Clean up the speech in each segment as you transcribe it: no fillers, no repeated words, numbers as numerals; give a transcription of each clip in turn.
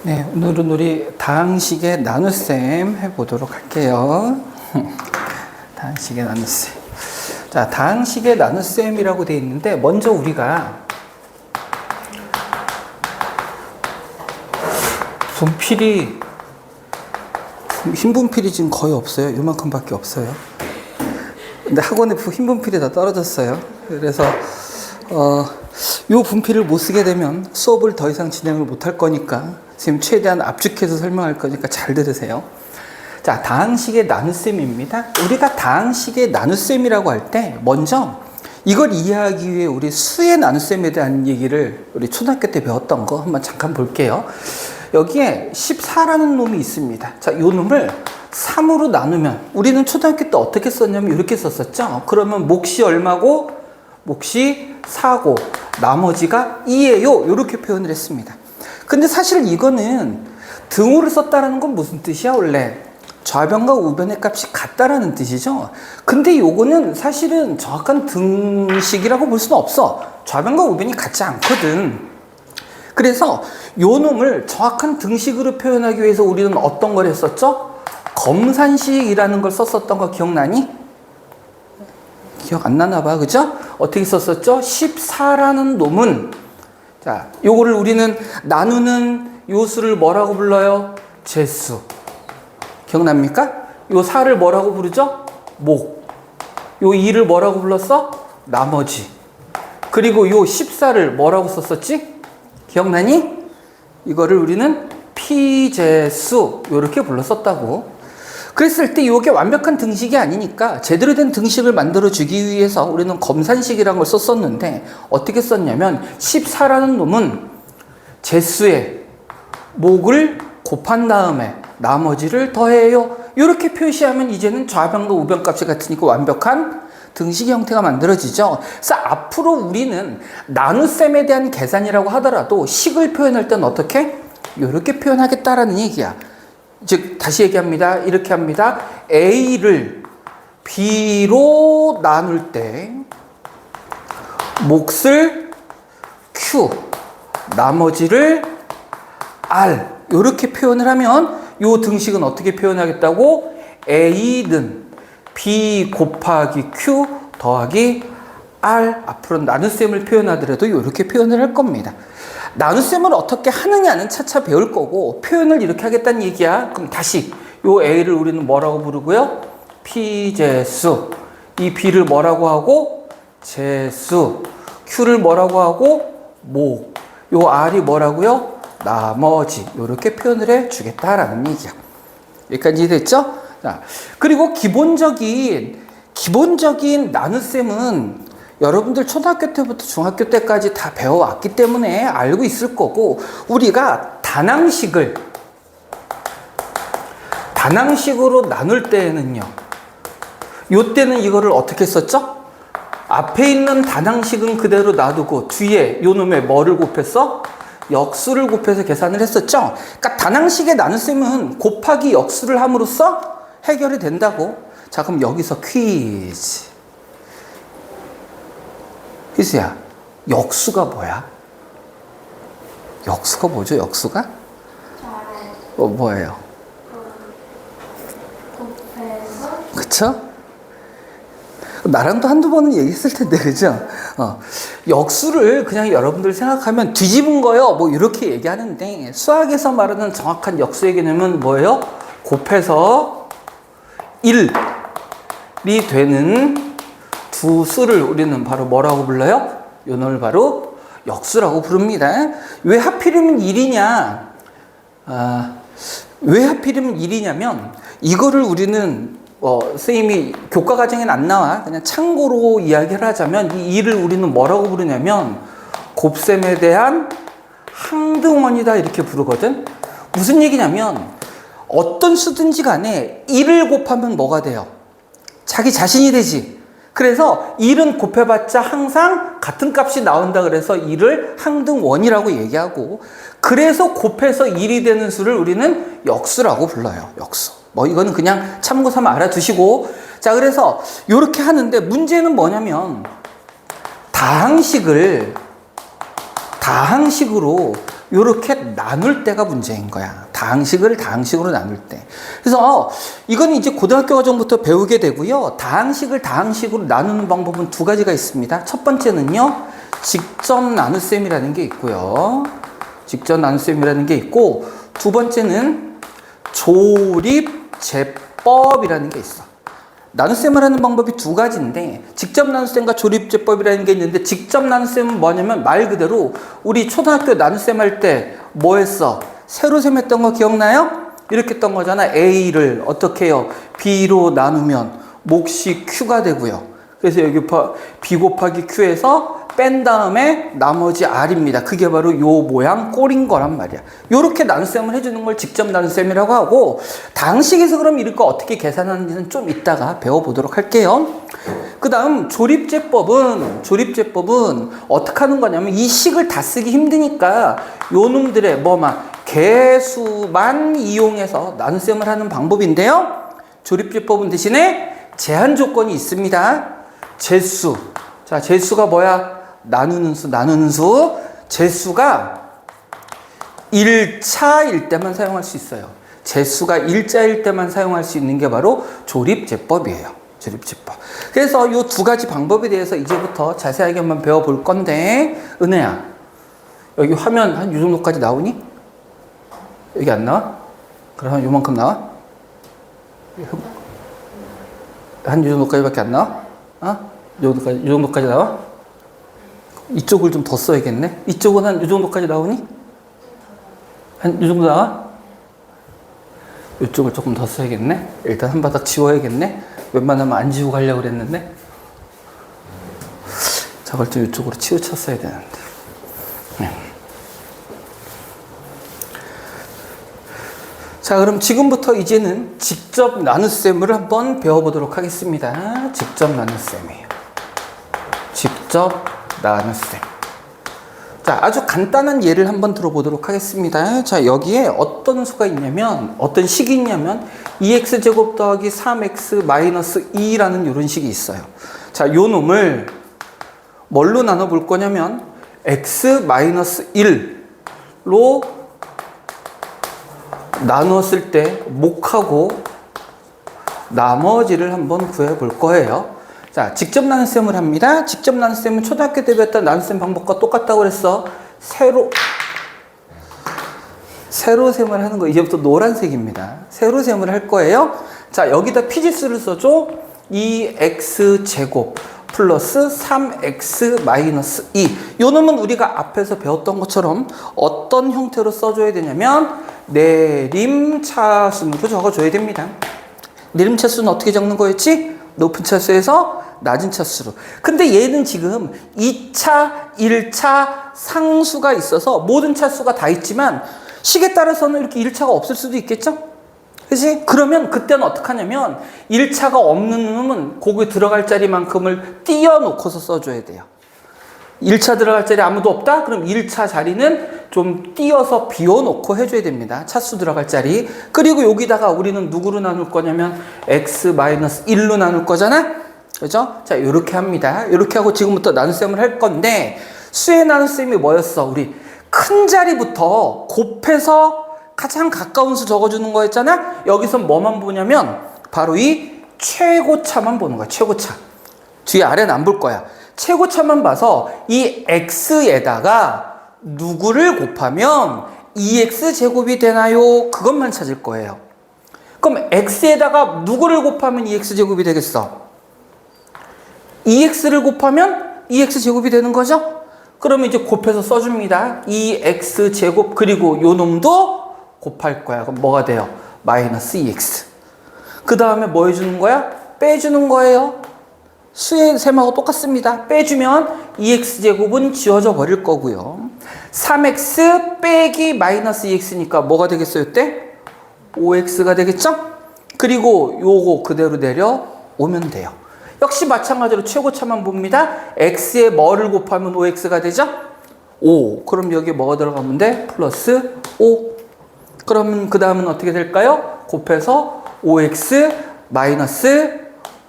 네, 오늘은 우리 다항식의 나눗셈 해보도록 할게요. 다항식의 나눗셈. 자, 다항식의 나눗셈이라고 되어 있는데, 먼저 우리가 분필이, 흰 분필이 지금 거의 없어요. 요만큼밖에 없어요. 근데 학원에 흰 분필이 다 떨어졌어요. 그래서 요 분필을 못 쓰게 되면 수업을 더 이상 진행을 못 할 거니까 지금 최대한 압축해서 설명할 거니까 잘 들으세요. 자, 다항식의 나눗셈입니다. 우리가 다항식의 나눗셈이라고 할 때 먼저 이걸 이해하기 위해 우리 수의 나눗셈에 대한 얘기를 우리 초등학교 때 배웠던 거 한번 잠깐 볼게요. 여기에 14라는 놈이 있습니다. 자, 요 놈을 3으로 나누면 우리는 초등학교 때 어떻게 썼냐면 이렇게 썼었죠. 그러면 몫이 얼마고 몫이 4고 나머지가 2예요. 이렇게 표현을 했습니다. 근데 사실 이거는 등호를 썼다라는 건 무슨 뜻이야? 원래 좌변과 우변의 값이 같다라는 뜻이죠. 근데 요거는 사실은 정확한 등식이라고 볼 수는 없어. 좌변과 우변이 같지 않거든. 그래서 요 놈을 정확한 등식으로 표현하기 위해서 우리는 어떤 걸 했었죠? 검산식이라는 걸 썼었던 거 기억나니? 기억 안 나나 봐, 그죠? 어떻게 썼었죠? 14라는 놈은, 자, 요거를 우리는 나누는 요 수를 뭐라고 불러요? 제수. 기억납니까? 요 4를 뭐라고 부르죠? 목. 요 2를 뭐라고 불렀어? 나머지. 그리고 요 14를 뭐라고 썼었지? 기억나니? 이거를 우리는 피제수, 요렇게 불렀었다고. 그랬을 때 이게 완벽한 등식이 아니니까 제대로 된 등식을 만들어주기 위해서 우리는 검산식이라는 걸 썼었는데, 어떻게 썼냐면 14라는 놈은 제수의 목을 곱한 다음에 나머지를 더해요. 이렇게 표시하면 이제는 좌변과 우변 값이 같으니까 완벽한 등식 형태가 만들어지죠. 그래서 앞으로 우리는 나눗셈에 대한 계산이라고 하더라도 식을 표현할 때는 어떻게? 이렇게 표현하겠다라는 얘기야. 즉 다시 얘기합니다. 이렇게 합니다. A를 B로 나눌 때 몫을 Q, 나머지를 R 이렇게 표현을 하면 이 등식은 어떻게 표현하겠다고? A는 B 곱하기 Q 더하기 R, 앞으로 나눗셈을 표현하더라도 이렇게 표현을 할 겁니다. 나눗셈을 어떻게 하느냐는 차차 배울 거고, 표현을 이렇게 하겠다는 얘기야. 그럼 다시 요 A를 우리는 뭐라고 부르고요? 피제수. 이 B를 뭐라고 하고? 제수. Q를 뭐라고 하고? 목. 요 R이 뭐라고요? 나머지. 요렇게 표현을 해 주겠다라는 얘기야. 여기까지 됐죠? 자, 그리고 기본적인 나눗셈은 여러분들 초등학교 때부터 중학교 때까지 다 배워왔기 때문에 알고 있을 거고, 우리가 단항식으로 나눌 때에는요, 요때는 이거를 어떻게 썼죠? 앞에 있는 단항식은 그대로 놔두고 뒤에 요 놈에 뭐를 곱했어? 역수를 곱해서 계산을 했었죠. 그러니까 단항식의 나눗셈은 곱하기 역수를 함으로써 해결이 된다고. 자, 그럼 여기서 퀴즈. 희수야, 역수가 뭐야? 역수가 뭐죠, 역수가? 뭐예요? 그쵸? 나랑도 한두 번은 얘기했을 텐데, 그죠? 역수를 그냥 여러분들 생각하면 뒤집은 거요, 뭐 이렇게 얘기하는데, 수학에서 말하는 정확한 역수의 개념은 뭐예요? 곱해서 1이 되는 두 수를 우리는 바로 뭐라고 불러요? 요 놈을 바로 역수라고 부릅니다. 왜 하필이면 1이냐? 왜 하필이면 1이냐면, 이거를 우리는 선생님이 교과 과정에는 안 나와. 그냥 참고로 이야기를 하자면, 이 2를 우리는 뭐라고 부르냐면 곱셈에 대한 항등원이다 이렇게 부르거든. 무슨 얘기냐면, 어떤 수든지 간에 1을 곱하면 뭐가 돼요? 자기 자신이 되지. 그래서 1은 곱해봤자 항상 같은 값이 나온다 그래서 1을 항등원이라고 얘기하고, 그래서 곱해서 1이 되는 수를 우리는 역수라고 불러요. 역수. 뭐 이거는 그냥 참고 삼아 알아두시고. 자, 그래서 이렇게 하는데 문제는 뭐냐면, 다항식으로 요렇게 나눌 때가 문제인 거야. 다항식을 다항식으로 나눌 때. 그래서 이건 이제 고등학교 과정부터 배우게 되고요. 다항식을 다항식으로 나누는 방법은 두 가지가 있습니다. 첫 번째는요, 직접 나눗셈이라는 게 있고요. 직접 나눗셈이라는 게 있고, 두 번째는 조립제법이라는 게 있어. 나눗셈을 하는 방법이 두 가지인데, 직접 나눗셈과 조립제법이라는 게 있는데, 직접 나눗셈은 뭐냐면 말 그대로 우리 초등학교 나눗셈 할 때 뭐 했어? 세로셈 했던 거 기억나요? 이렇게 했던 거잖아. A를 어떻게 해요? B로 나누면 몫이 Q가 되고요. 그래서 여기 B 곱하기 Q에서 뺀 다음에 나머지 R입니다. 그게 바로 요 모양 꼴인 거란 말이야. 요렇게 나눗셈을 해주는 걸 직접 나눗셈이라고 하고, 다항식에서 그럼 이걸 어떻게 계산하는지는 좀 이따가 배워보도록 할게요. 그 다음 조립제법은 어떻게 하는 거냐면, 이 식을 다 쓰기 힘드니까 요 놈들의 개수만 이용해서 나눗셈을 하는 방법인데요. 조립제법은 대신에 제한 조건이 있습니다. 제수. 자, 제수가 뭐야? 나누는 수. 제수가 1차일 때만 사용할 수 있어요. 제수가 1자일 때만 사용할 수 있는 게 바로 조립제법이에요. 조립제법. 그래서 이 두 가지 방법에 대해서 이제부터 자세하게 한번 배워볼 건데, 은혜야, 여기 화면 한 이 정도까지 나오니? 여기 안 나와? 그럼 한 요만큼 나와? 한 이 정도까지밖에 안 나와? 이 정도까지 나와? 이쪽을 좀 더 써야겠네? 이쪽은 한 이 정도까지 나오니? 한 이 정도 나와? 이쪽을 조금 더 써야겠네? 일단 한 바닥 지워야겠네? 웬만하면 안 지우고 가려고 그랬는데? 저걸 좀 이쪽으로 치우쳤어야 되는데. 네. 자, 그럼 지금부터 이제는 직접 나눗셈을 한번 배워보도록 하겠습니다. 직접 나눗셈이에요. 직접 나눗셈. 자, 아주 간단한 예를 한번 들어보도록 하겠습니다. 자, 여기에 어떤 수가 있냐면, 어떤 식이 있냐면 2x제곱 더하기 3x 마이너스 2라는 이런 식이 있어요. 자, 요 놈을 뭘로 나눠볼 거냐면 x 마이너스 1로 나누었을 때 몫하고 나머지를 한번 구해볼 거예요. 자, 직접 나눗셈을 합니다. 직접 나눗셈은 초등학교 때 배웠던 나눗셈 방법과 똑같다고 그랬어. 세로셈을 하는 거, 이제부터 노란색입니다. 세로셈을 할 거예요. 자, 여기다 피지수를 써줘. 2x제곱 플러스 3x 마이너스 2. 요 놈은 우리가 앞에서 배웠던 것처럼 어떤 형태로 써줘야 되냐면 내림차순으로 적어줘야 됩니다. 내림차수는 어떻게 적는 거였지? 높은 차수에서 낮은 차수로. 근데 얘는 지금 2차, 1차 상수가 있어서 모든 차수가 다 있지만 식에 따라서는 이렇게 1차가 없을 수도 있겠죠? 그치? 그러면 그때는 어떻게 하냐면 1차가 없는 놈은 거기 들어갈 자리만큼을 띄워놓고서 써줘야 돼요. 1차 들어갈 자리 아무도 없다? 그럼 1차 자리는 좀 띄어서 비워놓고 해줘야 됩니다. 차수 들어갈 자리. 그리고 여기다가 우리는 누구로 나눌 거냐면 x-1로 나눌 거잖아? 그죠? 자, 요렇게 합니다. 요렇게 하고 지금부터 나눗셈을 할 건데, 수의 나눗셈이 뭐였어? 우리 큰 자리부터 곱해서 가장 가까운 수 적어주는 거였잖아? 여기서 뭐만 보냐면 바로 이 최고차만 보는 거야. 최고차. 뒤에 아래는 안 볼 거야. 최고차만 봐서 이 x에다가 누구를 곱하면 2x제곱이 되나요? 그것만 찾을 거예요. 그럼 x에다가 누구를 곱하면 2x제곱이 되겠어? 2x를 곱하면 2x제곱이 되는 거죠? 그러면 이제 곱해서 써줍니다. 2x제곱 그리고 요 놈도 곱할 거야. 그럼 뭐가 돼요? 마이너스 2x. 그 다음에 뭐 해주는 거야? 빼주는 거예요. 수의 셈하고 똑같습니다. 빼주면 2x제곱은 지워져 버릴 거고요. 3x 빼기 마이너스 2x니까 뭐가 되겠어요? 이때? 5x가 되겠죠? 그리고 요거 그대로 내려오면 돼요. 역시 마찬가지로 최고차만 봅니다. x에 뭐를 곱하면 5x가 되죠? 5. 그럼 여기에 뭐가 들어가면 돼? 플러스 5. 그러면 그 다음은 어떻게 될까요? 곱해서 5x 마이너스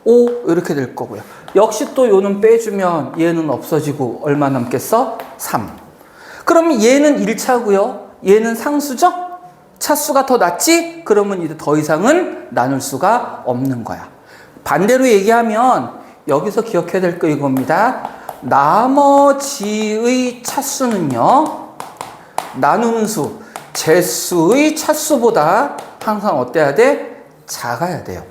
5 이렇게 될 거고요. 역시 또 요는 빼주면 얘는 없어지고 얼마 남겠어? 3. 그러면 얘는 1차고요. 얘는 상수죠? 차수가 더 낮지? 그러면 이제 더 이상은 나눌 수가 없는 거야. 반대로 얘기하면 여기서 기억해야 될 거 이겁니다. 나머지의 차수는요, 나누는 수, 제수의 차수보다 항상 어때야 돼? 작아야 돼요.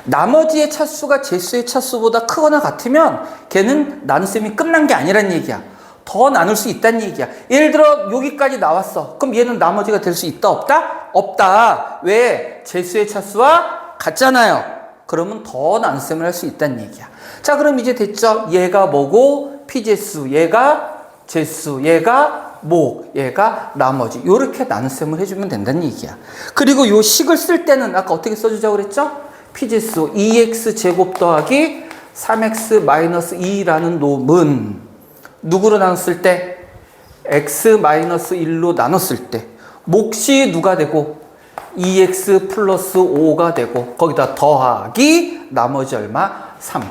나머지의 차수가 제수의 차수보다 크거나 같으면 걔는 나눗셈이 끝난 게 아니란 얘기야. 더 나눌 수 있다는 얘기야. 예를 들어 여기까지 나왔어. 그럼 얘는 나머지가 될 수 있다 없다? 없다. 왜? 제수의 차수와 같잖아요. 그러면 더 나눗셈을 할 수 있다는 얘기야. 자, 그럼 이제 됐죠? 얘가 뭐고 피제수, 얘가 제수, 얘가 목, 얘가 나머지. 요렇게 나눗셈을 해주면 된다는 얘기야. 그리고 요 식을 쓸 때는 아까 어떻게 써주자고 그랬죠? 피제수 2x 제곱 더하기 3x 마이너스 2라는 놈은 누구로 나눴을 때? x 마이너스 1로 나눴을 때 몫이 누가 되고 2x 플러스 5가 되고 거기다 더하기 나머지 얼마? 3.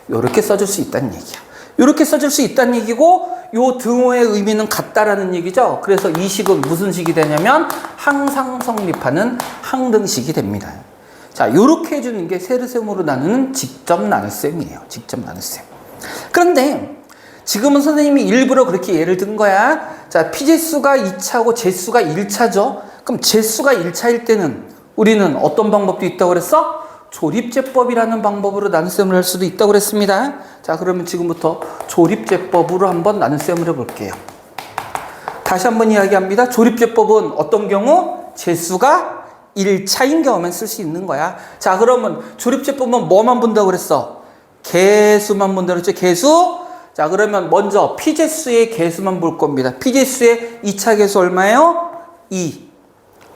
요렇게 써줄 수 있다는 얘기야. 요렇게 써줄 수 있다는 얘기고 요 등호의 의미는 같다라는 얘기죠. 그래서 이 식은 무슨 식이 되냐면 항상 성립하는 항등식이 됩니다. 자, 요렇게 해주는 게 세르셈으로 나누는 직접 나눗셈이에요. 직접 나눗셈. 그런데 지금은 선생님이 일부러 그렇게 예를 든 거야. 자, 피제수가 2차고 제수가 1차죠. 그럼 제수가 1차일 때는 우리는 어떤 방법도 있다고 그랬어? 조립제법이라는 방법으로 나눗셈을 할 수도 있다고 그랬습니다. 자, 그러면 지금부터 조립제법으로 한번 나눗셈을 해볼게요. 다시 한번 이야기합니다. 조립제법은 어떤 경우? 제수가 1차인 경우만 쓸 수 있는 거야. 자, 그러면 조립제법은 뭐만 본다고 그랬어? 개수만 본다고 그랬죠? 개수? 자, 그러면 먼저 피제수의 개수만 볼 겁니다. 피제수의 2차 개수 얼마예요? 2.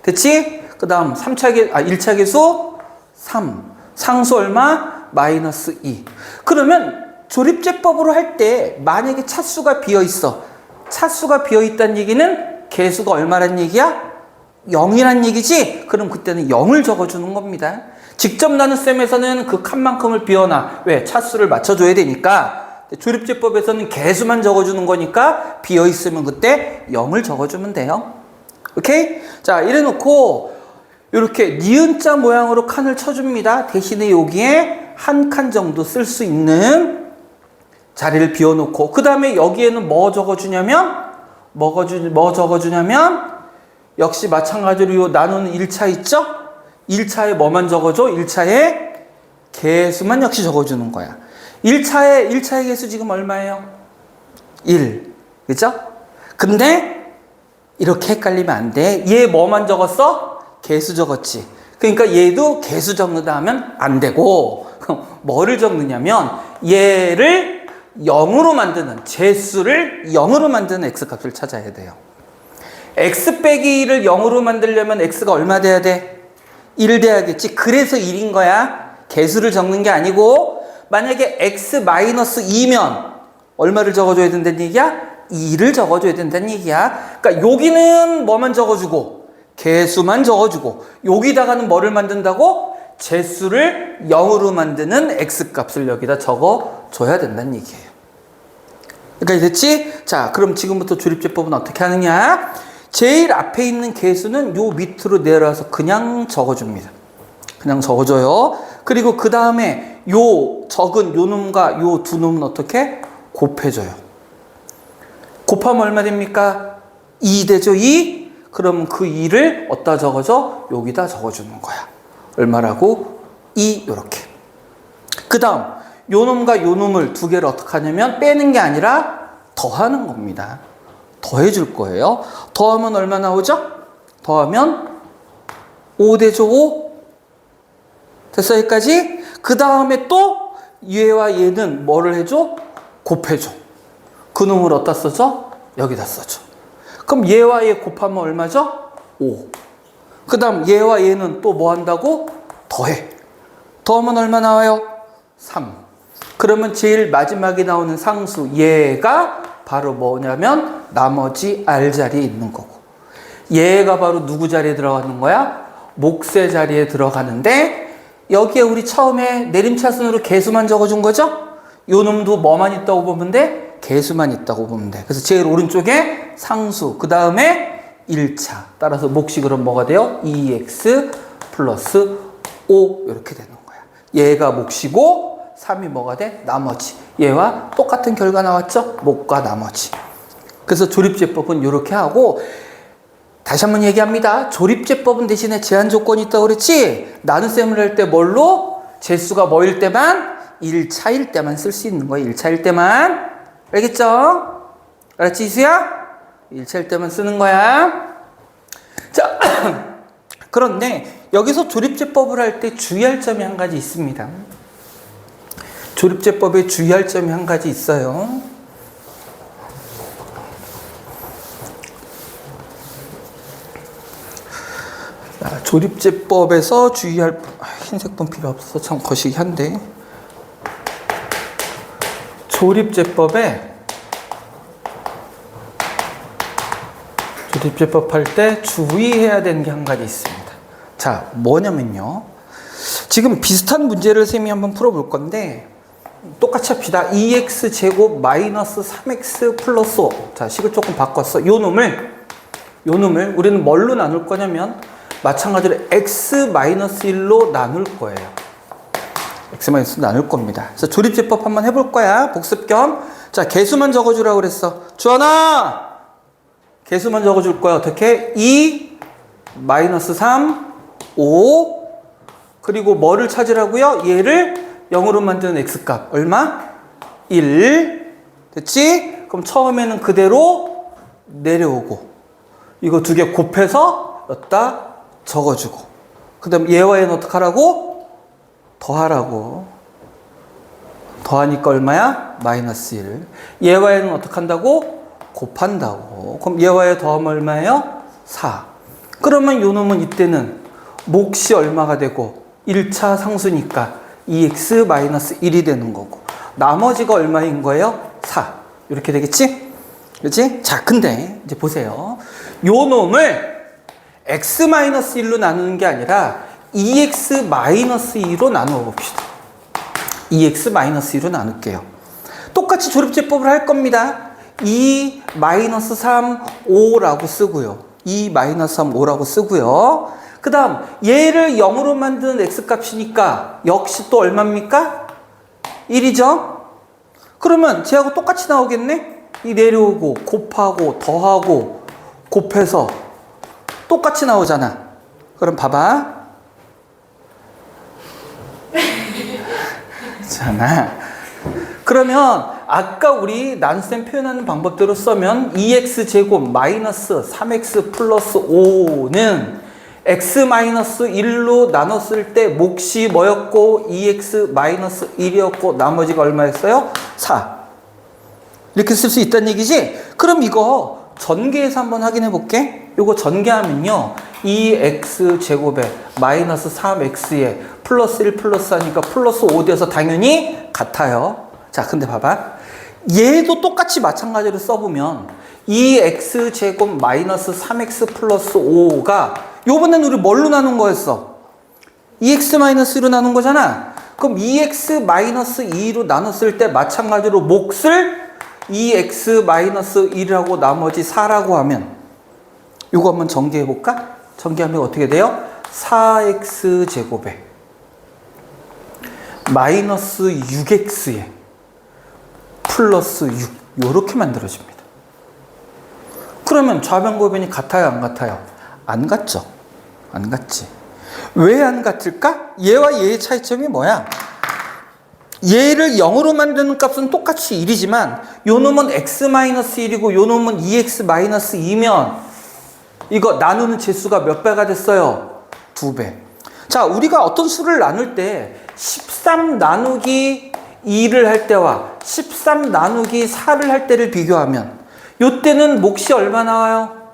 됐지? 그 다음 1차 개수 3. 상수 얼마? 마이너스 2. 그러면 조립제법으로 할 때 만약에 차수가 비어있어. 차수가 비어있다는 얘기는 개수가 얼마란 얘기야? 0이란 얘기지? 그럼 그때는 0을 적어주는 겁니다. 직접 나눗셈에서는 그 칸만큼을 비워놔. 왜? 차수를 맞춰줘야 되니까. 조립제법에서는 개수만 적어주는 거니까 비어있으면 그때 0을 적어주면 돼요. 오케이? 자, 이래 놓고 이렇게 니은자 모양으로 칸을 쳐줍니다. 대신에 여기에 한 칸 정도 쓸 수 있는 자리를 비워놓고 그 다음에 여기에는 뭐 적어주냐면 역시 마찬가지로 요 나누는 1차 있죠? 1차에 뭐만 적어줘? 1차에 개수만 역시 적어주는 거야. 1차의 개수 지금 얼마예요? 1. 그죠? 근데 이렇게 헷갈리면 안 돼. 얘 뭐만 적었어? 개수 적었지. 그러니까 얘도 개수 적는다 하면 안 되고 그럼 뭐를 적느냐면 얘를 0으로 만드는 제수를 0으로 만드는 x값을 찾아야 돼요. x 빼기 1을 0으로 만들려면 x가 얼마 돼야 돼? 1 돼야겠지. 그래서 1인 거야. 개수를 적는 게 아니고 만약에 x 마이너스 2면 얼마를 적어줘야 된다는 얘기야? 2를 적어줘야 된다는 얘기야. 그러니까 여기는 뭐만 적어주고 개수만 적어주고 여기다가는 뭐를 만든다고? 제수를 0으로 만드는 x값을 여기다 적어줘야 된다는 얘기예요. 그러니까 됐지? 자, 그럼 지금부터 조립제법은 어떻게 하느냐? 제일 앞에 있는 개수는 요 밑으로 내려와서 그냥 적어줍니다. 그냥 적어줘요. 그리고 그 다음에 요 적은 요 놈과 요 두 놈은 어떻게? 곱해줘요. 곱하면 얼마 됩니까? 2 되죠? 2? 그럼 그 2를 어디다 적어줘? 여기다 적어주는 거야. 얼마라고? 2 요렇게. 그 다음 요 놈과 요 놈을 두 개를 어떻게 하냐면 빼는 게 아니라 더하는 겁니다. 더해줄 거예요. 더하면 얼마 나오죠? 더하면 5 되죠? 5? 됐어? 여기까지? 그 다음에 또 얘와 얘는 뭐를 해줘? 곱해줘. 그 놈을 어디다 써줘? 여기다 써줘. 그럼 얘와 얘 곱하면 얼마죠? 5. 그 다음 얘와 얘는 또 뭐 한다고? 더해. 더하면 얼마 나와요? 3. 그러면 제일 마지막에 나오는 상수 얘가 바로 뭐냐면 나머지 R 자리에 있는 거고 얘가 바로 누구 자리에 들어가는 거야? 몫의 자리에 들어가는데 여기에 우리 처음에 내림차순으로 개수만 적어준 거죠? 요 놈도 뭐만 있다고 보면 돼? 개수만 있다고 보면 돼. 그래서 제일 오른쪽에 상수, 그 다음에 1차. 따라서 몫이 그럼 뭐가 돼요? 2x 플러스 5 이렇게 되는 거야. 얘가 몫이고 3이 뭐가 돼? 나머지. 얘와 똑같은 결과 나왔죠? 몫과 나머지. 그래서 조립제법은 이렇게 하고, 다시 한번 얘기합니다. 조립제법은 대신에 제한 조건이 있다고 그랬지? 나눗셈을 할 때 뭘로? 재수가 뭐일 때만? 1차일 때만 쓸 수 있는 거예요. 1차일 때만. 알겠죠? 알았지, 이수야? 1차일 때만 쓰는 거야. 자, 그런데 여기서 조립제법을 할 때 주의할 점이 한 가지 있습니다. 조립제법에 주의할 점이 한 가지 있어요. 조립제법에서 주의할, 흰색 본 필요 없어서 참 거시기 한데, 조립제법 할 때 주의해야 되는 게 한 가지 있습니다. 자, 뭐냐면요. 지금 비슷한 문제를 쌤이 한번 풀어볼 건데, 똑같이 합시다. 2x 제곱 마이너스 3x 플러스 5. 자, 식을 조금 바꿨어. 요 놈을 우리는 뭘로 나눌 거냐면, 마찬가지로 x-1로 나눌 거예요. x-1로 나눌 겁니다. 그래서 조립제법 한번 해볼 거야. 복습 겸. 자, 개수만 적어주라고 그랬어. 주원아! 개수만 적어줄 거야. 어떻게? 2, 마이너스 3, 5. 그리고 뭐를 찾으라고요? 얘를 0으로 만드는 x값. 얼마? 1. 됐지? 그럼 처음에는 그대로 내려오고, 이거 두 개 곱해서 여기다 적어주고, 그 다음 얘와 얘는 어떻게 하라고? 더하라고. 더하니까 얼마야? 마이너스 1. 얘와 얘는 어떻게 한다고? 곱한다고. 그럼 얘와 얘 더하면 얼마예요? 4. 그러면 요 놈은 이때는 몫이 얼마가 되고, 1차 상수니까 2x-1이 되는 거고, 나머지가 얼마인 거예요? 4. 이렇게 되겠지? 그렇지? 자, 근데 이제 보세요. 요 놈을 x-1로 나누는 게 아니라 2x-2로 나누어 봅시다. 2x-2로 나눌게요. 똑같이 조립제법을 할 겁니다. 2-3, 5라고 쓰고요. 2-3, 5라고 쓰고요. 그 다음 얘를 0으로 만드는 x값이니까 역시 또 얼마입니까? 1이죠? 그러면 쟤하고 똑같이 나오겠네? 이 내려오고 곱하고 더하고 곱해서 똑같이 나오잖아. 그럼 봐봐. 잖아. 그러면 아까 우리 나눗셈 표현하는 방법대로 쓰면 2x제곱 마이너스 3x 플러스 5는 x-1로 나눴을 때 몫이 뭐였고 2x-1이었고 나머지가 얼마였어요? 4. 이렇게 쓸 수 있다는 얘기지? 그럼 이거 전개해서 한번 확인해 볼게. 이거 전개하면요. 2x제곱에 마이너스 3x에 플러스 1 플러스 하니까 플러스 5 돼서 당연히 같아요. 자, 근데 봐봐. 얘도 똑같이 마찬가지로 써보면 2x제곱 마이너스 3x 플러스 5가 요번엔 우리 뭘로 나눈 거였어? 2x-2로 나눈 거잖아. 그럼 2x-2로 나눴을 때 마찬가지로 몫을 2x-1이라고 나머지 4라고 하면 요거 한번 전개해 볼까? 전개하면 어떻게 돼요? 4x제곱에 마이너스 6x에 플러스 6 요렇게 만들어집니다. 그러면 좌변고변이 같아요? 안 같아요? 안 같죠? 안 같지. 왜 안 같을까? 얘와 얘의 차이점이 뭐야? 얘를 0으로 만드는 값은 똑같이 1이지만 요 놈은 x-1이고 요 놈은 2x-2면 이거 나누는 제수가 몇 배가 됐어요? 2배. 자, 우리가 어떤 수를 나눌 때 13 나누기 2를 할 때와 13 나누기 4를 할 때를 비교하면 요 때는 몫이 얼마 나와요?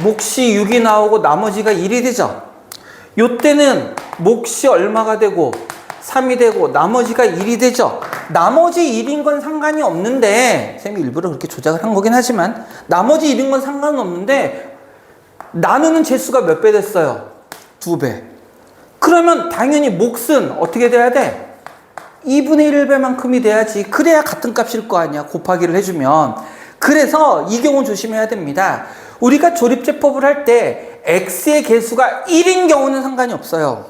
몫이 6이 나오고 나머지가 1이 되죠. 요 때는 몫이 얼마가 되고 3이 되고 나머지가 1이 되죠. 나머지 1인 건 상관이 없는데 쌤이 일부러 그렇게 조작을 한 거긴 하지만 나머지 1인 건 상관은 없는데 나누는 제수가 몇 배 됐어요? 2배. 그러면 당연히 몫은 어떻게 돼야 돼? 2분의 1배만큼이 돼야지. 그래야 같은 값일 거 아니야. 곱하기를 해주면. 그래서 이 경우 조심해야 됩니다. 우리가 조립제법을 할 때 x의 개수가 1인 경우는 상관이 없어요.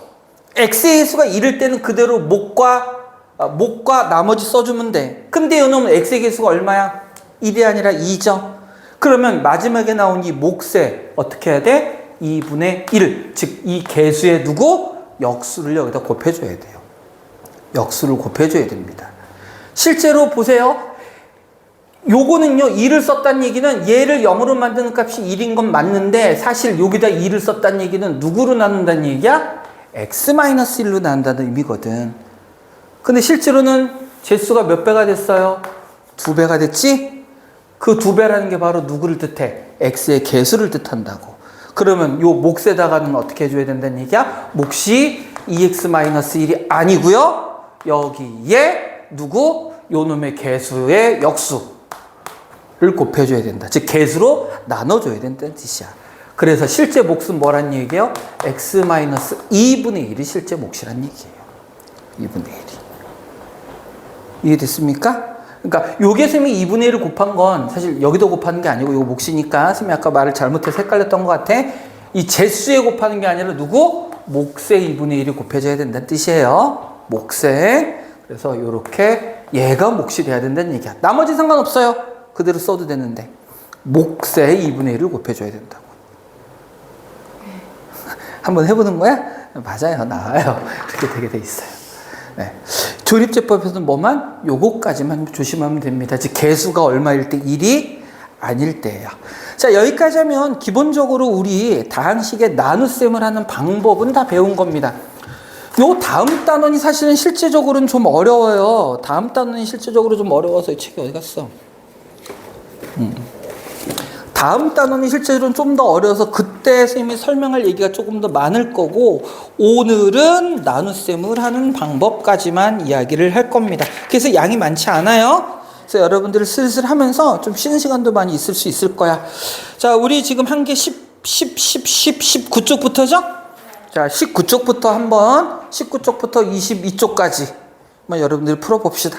x의 개수가 1일 때는 그대로 목과 나머지 써주면 돼. 근데 이놈은 x의 개수가 얼마야? 1이 아니라 2죠. 그러면 마지막에 나온 이 몫에 어떻게 해야 돼? 2분의 1. 즉 이 개수의 누구? 역수를 여기다 곱해줘야 돼요. 역수를 곱해줘야 됩니다. 실제로 보세요. 요거는요, 2를 썼다는 얘기는 얘를 0으로 만드는 값이 1인 건 맞는데 사실 여기다 2를 썼다는 얘기는 누구로 나눈다는 얘기야? x-1로 나눈다는 의미거든. 근데 실제로는 제수가 몇 배가 됐어요? 2배가 됐지? 그 2배라는 게 바로 누구를 뜻해? x의 개수를 뜻한다고. 그러면 요 몫에다가는 어떻게 해줘야 된다는 얘기야? 몫이 2x-1이 아니고요. 여기에 누구? 요 놈의 개수의 역수를 곱해줘야 된다. 즉 개수로 나눠줘야 된다는 뜻이야. 그래서 실제 몫은 뭐란 얘기예요? x-2분의 1이 실제 몫이란 얘기예요. 2분의 1이. 이해됐습니까? 그러니까 요게 쌤이 2분의 1을 곱한 건 사실 여기도 곱하는 게 아니고 요거 몫이니까 쌤이 아까 말을 잘못해서 헷갈렸던 것 같아. 이 제수에 곱하는 게 아니라 누구? 몫에 2분의 1이 곱해져야 된다는 뜻이에요. 몫에. 그래서 요렇게 얘가 몫이 돼야 된다는 얘기야. 나머지 상관없어요. 그대로 써도 되는데 몫에 2분의 1을 곱해줘야 된다고. 한번 해보는 거야? 맞아요. 나와요. 그렇게 되게 돼 있어요. 네. 조립제법에서는 뭐만? 요거까지만 조심하면 됩니다. 즉 개수가 얼마일 때 1이 아닐 때예요. 자, 여기까지 하면 기본적으로 우리 다항식의 나눗셈을 하는 방법은 다 배운 겁니다. 요 다음 단원이 사실은 실제적으로는 좀 어려워요. 다음 단원이 실제적으로 좀 어려워서 이 책이 어디 갔어? 다음 단원이 실제로는 좀 더 어려워서 그때 선생님이 설명할 얘기가 조금 더 많을 거고 오늘은 나눗셈을 하는 방법까지만 이야기를 할 겁니다. 그래서 양이 많지 않아요. 그래서 여러분들을 슬슬 하면서 좀 쉬는 시간도 많이 있을 수 있을 거야. 자, 우리 지금 한 게 19쪽부터죠? 자, 19쪽부터 한번 19쪽부터 22쪽까지 한번 여러분들 풀어봅시다.